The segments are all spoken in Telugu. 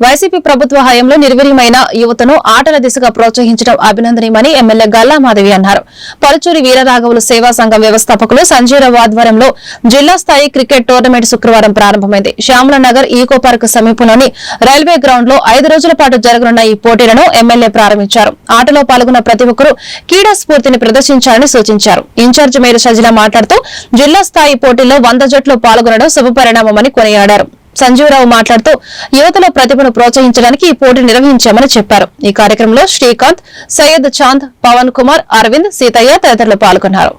వైసీపీ ప్రభుత్వ హయాంలో నిర్వీర్యమైన యువతను ఆటల దిశగా ప్రోత్సహించడం అభినందనీయమని ఎమ్మెల్యే గల్లా మాధవి అన్నారు. పరుచూరి వీరరాఘవులు సేవా సంఘం వ్యవస్థాపకులు సంజీరావు ఆధ్వర్యంలో జిల్లా స్థాయి క్రికెట్ టోర్నమెంట్ శుక్రవారం ప్రారంభమైంది. శ్యామలనగర్ ఈకో పార్క్ సమీపంలోని రైల్వే గ్రౌండ్ లో 5 రోజుల పాటు జరగనున్న ఈ పోటీలను ఎమ్మెల్యే ప్రారంభించారు. ఆటలో పాల్గొన్న ప్రతి ఒక్కరూ క్రీడా స్ఫూర్తిని ప్రదర్శించాలని సూచించారు. ఇన్ఛార్జి మేయర్ సజిల మాట్లాడుతూ జిల్లా స్థాయి పోటీల్లో 100 జట్లు పాల్గొనడం శుభపరిణామమని కొనియాడారు. సంజీవరావు మాట్లాడుతూ యువతలో ప్రతిభను ప్రోత్సహించడానికి ఈ పోటీ నిర్వహించామని చెప్పారు. ఈ కార్యక్రమంలో శ్రీకాంత్, సయ్యద్ చాంద్, పవన్ కుమార్, అరవింద్, సీతయ్య తదితరులు పాల్గొన్నారు.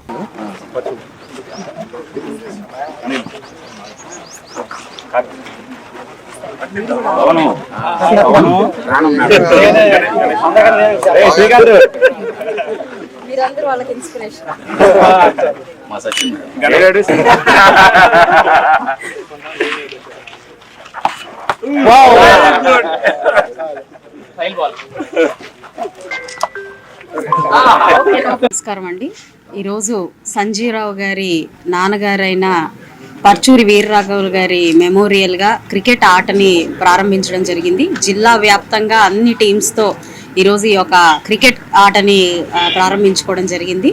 నమస్కారం అండి. ఈరోజు సంజీవరావు గారి నాన్నగారైన పర్చూరి వీరరాఘవులు గారి మెమోరియల్గా క్రికెట్ ఆటని ప్రారంభించడం జరిగింది. జిల్లా వ్యాప్తంగా అన్ని టీమ్స్తో ఈరోజు ఈ యొక్క క్రికెట్ ఆటని ప్రారంభించుకోవడం జరిగింది.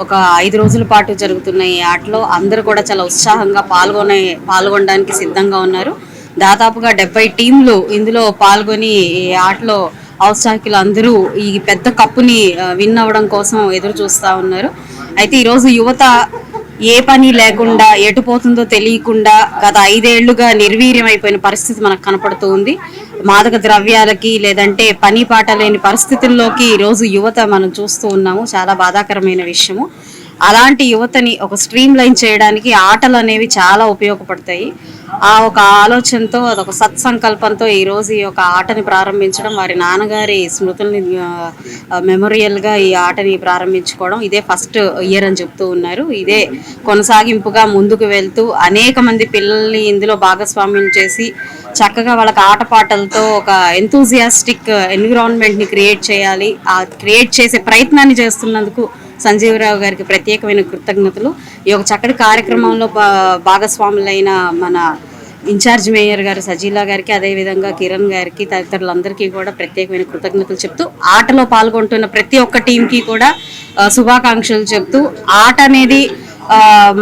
ఒక 5 రోజుల పాటు జరుగుతున్న ఈ ఆటలో అందరూ కూడా చాలా ఉత్సాహంగా పాల్గొనడానికి సిద్ధంగా ఉన్నారు. దాదాపుగా 70 టీంలు ఇందులో పాల్గొని ఈ ఆటలో ఔత్సాహికులు అందరూ ఈ పెద్ద కప్పుని విన్ అవ్వడం కోసం ఎదురు చూస్తూ ఉన్నారు. అయితే ఈరోజు యువత ఏ పని లేకుండా ఎటు పోతుందో తెలియకుండా గత 5 ఏళ్లుగా నిర్వీర్యం అయిపోయిన పరిస్థితి మనకు కనపడుతూ ఉంది. మాదక ద్రవ్యాలకి లేదంటే పని పాట లేని పరిస్థితుల్లోకి ఈరోజు యువత మనం చూస్తూ ఉన్నాము. చాలా బాధాకరమైన విషయము. అలాంటి యువతని ఒక స్ట్రీమ్ లైన్ చేయడానికి ఆటలు అనేవి చాలా ఉపయోగపడతాయి. ఆ ఒక ఆలోచనతో అదొక సత్సంకల్పంతో ఈరోజు ఈ యొక్క ఆటని ప్రారంభించడం, వారి నాన్నగారి స్మృతుల్ని మెమోరియల్గా ఈ ఆటని ప్రారంభించుకోవడం ఇదే ఫస్ట్ ఇయర్ అని చెప్తూ ఉన్నారు. ఇదే కొనసాగింపుగా ముందుకు వెళ్తూ అనేక మంది పిల్లల్ని ఇందులో భాగస్వామ్యం చేసి చక్కగా వాళ్ళకి ఆటపాటలతో ఒక ఎంతూజియాస్టిక్ ఎన్విరాన్మెంట్ని క్రియేట్ చేయాలి. ఆ క్రియేట్ చేసే ప్రయత్నాన్ని చేస్తున్నందుకు సంజీవరావు గారికి ప్రత్యేకమైన కృతజ్ఞతలు. ఈ యొక్క చక్కటి కార్యక్రమంలో భాగస్వాములైన మన ఇన్ఛార్జ్ మేయర్ గారు సజీలా గారికి, అదేవిధంగా కిరణ్ గారికి, తదితరులందరికీ కూడా ప్రత్యేకమైన కృతజ్ఞతలు చెప్తూ ఆటలో పాల్గొంటున్న ప్రతి ఒక్క టీంకి కూడా శుభాకాంక్షలు చెప్తూ ఆట అనేది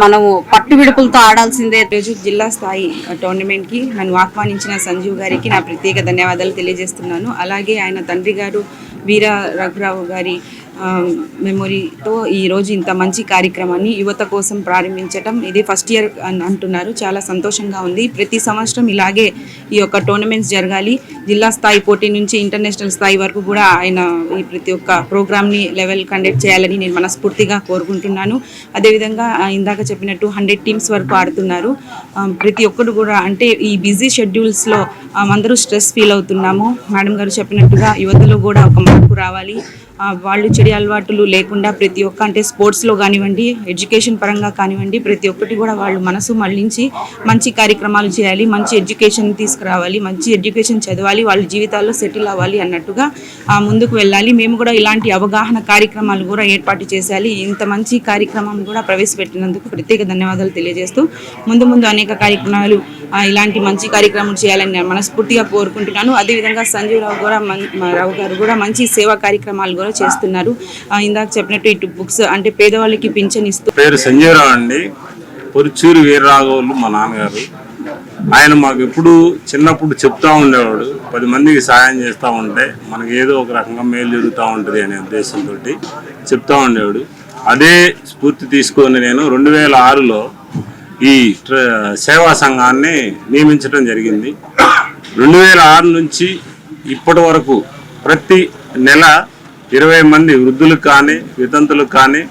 మనము పట్టు విడుపులతో ఆడాల్సిందే. రోజు జిల్లా స్థాయి టోర్నమెంట్కి నన్ను ఆహ్వానించిన సంజీవ్ గారికి నా ప్రత్యేక ధన్యవాదాలు తెలియజేస్తున్నాను. అలాగే ఆయన తండ్రి గారు వీర రఘురావు గారి మెమొరీతో ఈరోజు ఇంత మంచి కార్యక్రమాన్ని యువత కోసం ప్రారంభించడం ఇది ఫస్ట్ ఇయర్ అంటున్నారు. చాలా సంతోషంగా ఉంది. ప్రతి సంవత్సరం ఇలాగే ఈ యొక్క టోర్నమెంట్స్ జరగాలి. జిల్లా స్థాయి పోటీ నుంచి ఇంటర్నేషనల్ స్థాయి వరకు కూడా ఆయన ఈ ప్రతి ఒక్క ప్రోగ్రామ్ని లెవెల్ కండక్ట్ చేయాలని నేను మనస్ఫూర్తిగా కోరుకుంటున్నాను. అదేవిధంగా ఇందాక చెప్పినట్టు 100 టీమ్స్ వరకు ఆడుతున్నారు. ప్రతి ఒక్కరు కూడా అంటే ఈ బిజీ షెడ్యూల్స్లో అందరూ స్ట్రెస్ ఫీల్ అవుతున్నాము. మేడం గారు చెప్పినట్టుగా యువతలో కూడా ఒక మార్పు రావాలి. వాళ్ళు చెడు అలవాట్లు లేకుండా ప్రతి ఒక్క అంటే స్పోర్ట్స్లో కానివ్వండి, ఎడ్యుకేషన్ పరంగా కానివ్వండి, ప్రతి ఒక్కటి కూడా వాళ్ళు మనసు మళ్లించి మంచి కార్యక్రమాలు చేయాలి, మంచి ఎడ్యుకేషన్ తీసుకురావాలి, మంచి ఎడ్యుకేషన్ చదవాలి, వాళ్ళ జీవితాల్లో సెటిల్ అవ్వాలి అన్నట్టుగా ముందుకు వెళ్ళాలి. మేము కూడా ఇలాంటి అవగాహన కార్యక్రమాలు కూడా ఏర్పాటు చేయాలి. ఇంత మంచి కార్యక్రమం కూడా ప్రవేశపెట్టినందుకు ప్రత్యేక ధన్యవాదాలు తెలియజేస్తూ ముందు అనేక కార్యక్రమాలు ఇలాంటి మంచి కార్యక్రమాలు చేయాలని నేను మనస్ఫూర్తిగా కోరుకుంటున్నాను. అదేవిధంగా రావు గారు కూడా మంచి సేవా కార్యక్రమాలు కూడా చేస్తున్నారు. ఇందాక చెప్పినట్టు ఇటు బుక్స్ అంటే పేదవాళ్ళకి పింఛన్ ఇస్తూ. పేరు సంజీవరావు అండి. పొరుచూరి వీరరాఘవులు మా నాన్నగారు. ఆయన మాకు ఎప్పుడు చిన్నప్పుడు చెప్తా ఉండేవాడు, 10 మందికి సాయం చేస్తూ ఉంటే మనకి ఏదో ఒక రకంగా మేలు జరుగుతూ ఉంటుంది అనే ఉద్దేశంతో చెప్తా ఉండేవాడు. అదే స్ఫూర్తి తీసుకొని నేను 2006లో ఈ సేవా సంఘాన్ని నియమించడం జరిగింది. 2006 నుంచి ఇప్పటి వరకు ప్రతి నెల 20 మంది వృద్ధులకు కానీ వితంతులకు కానీ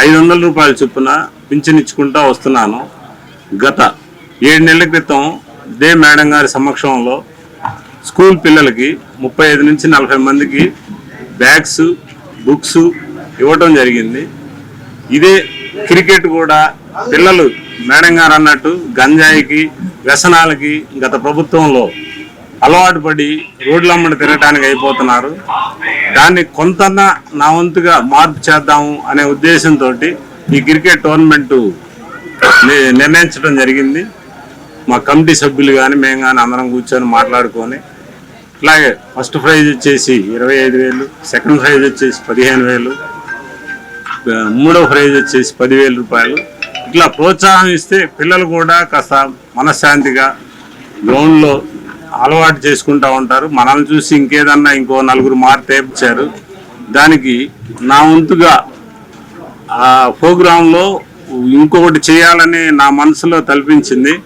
500 రూపాయల చొప్పున పింఛనిచ్చుకుంటూ వస్తున్నాను. గత 7 నెలల క్రితం దే మేడం గారి సమక్షంలో స్కూల్ పిల్లలకి 35 నుంచి 40 మందికి బ్యాగ్స్, బుక్స్ ఇవ్వటం జరిగింది. ఇదే క్రికెట్ కూడా పిల్లలు మేడం గారు అన్నట్టు గంజాయికి, వ్యసనాలకి గత ప్రభుత్వంలో అలవాటు పడి రోడ్లమ్మడి తిరగటానికి అయిపోతున్నారు. దాన్ని కొంత నా వంతుగా మార్పు చేద్దాము అనే ఉద్దేశంతో ఈ క్రికెట్ టోర్నమెంటు నిర్ణయించడం జరిగింది. మా కమిటీ సభ్యులు కానీ మేము కానీ అందరం కూర్చొని మాట్లాడుకొని ఇట్లాగే ఫస్ట్ ప్రైజ్ వచ్చేసి 25,000, సెకండ్ ప్రైజ్ వచ్చేసి 15,000, మూడో ప్రైజ్ వచ్చేసి 10,000 రూపాయలు. ఇట్లా ప్రోత్సాహం ఇస్తే పిల్లలు కూడా కాస్త మనశ్శాంతిగా గ్రౌండ్లో అలవాటు చేసుకుంటూ ఉంటారు. మనల్ని చూసి ఇంకేదన్నా ఇంకో నలుగురు మార్చేపించారు. దానికి నా వంతుగా ఆ ప్రోగ్రాంలో ఇంకొకటి చేయాలని నా మనసులో తలపించింది.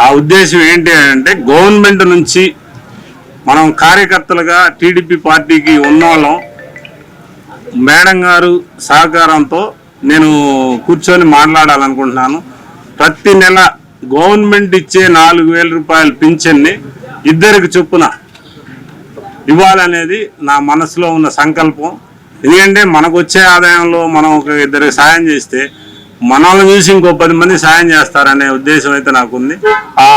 ఆ ఉద్దేశం ఏంటి అంటే గవర్నమెంట్ నుంచి మనం కార్యకర్తలుగా టీడీపీ పార్టీకి ఉన్నవాళ్ళం మేడం గారు సహకారంతో నేను కూర్చొని మాట్లాడాలనుకుంటున్నాను. ప్రతి నెల గవర్నమెంట్ ఇచ్చే 4,000 రూపాయల పింఛన్ని ఇద్దరికి చొప్పున ఇవ్వాలనేది నా మనసులో ఉన్న సంకల్పం. ఎందుకంటే మనకు వచ్చే ఆదాయంలో మనం ఒక ఇద్దరికి సాయం చేస్తే మనల్ని చూసి ఇంకో 10 మంది సాయం చేస్తారనే ఉద్దేశం అయితే నాకుంది.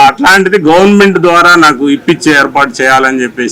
అట్లాంటిది గవర్నమెంట్ ద్వారా నాకు ఇప్పించే ఏర్పాటు చేయాలని చెప్పేసి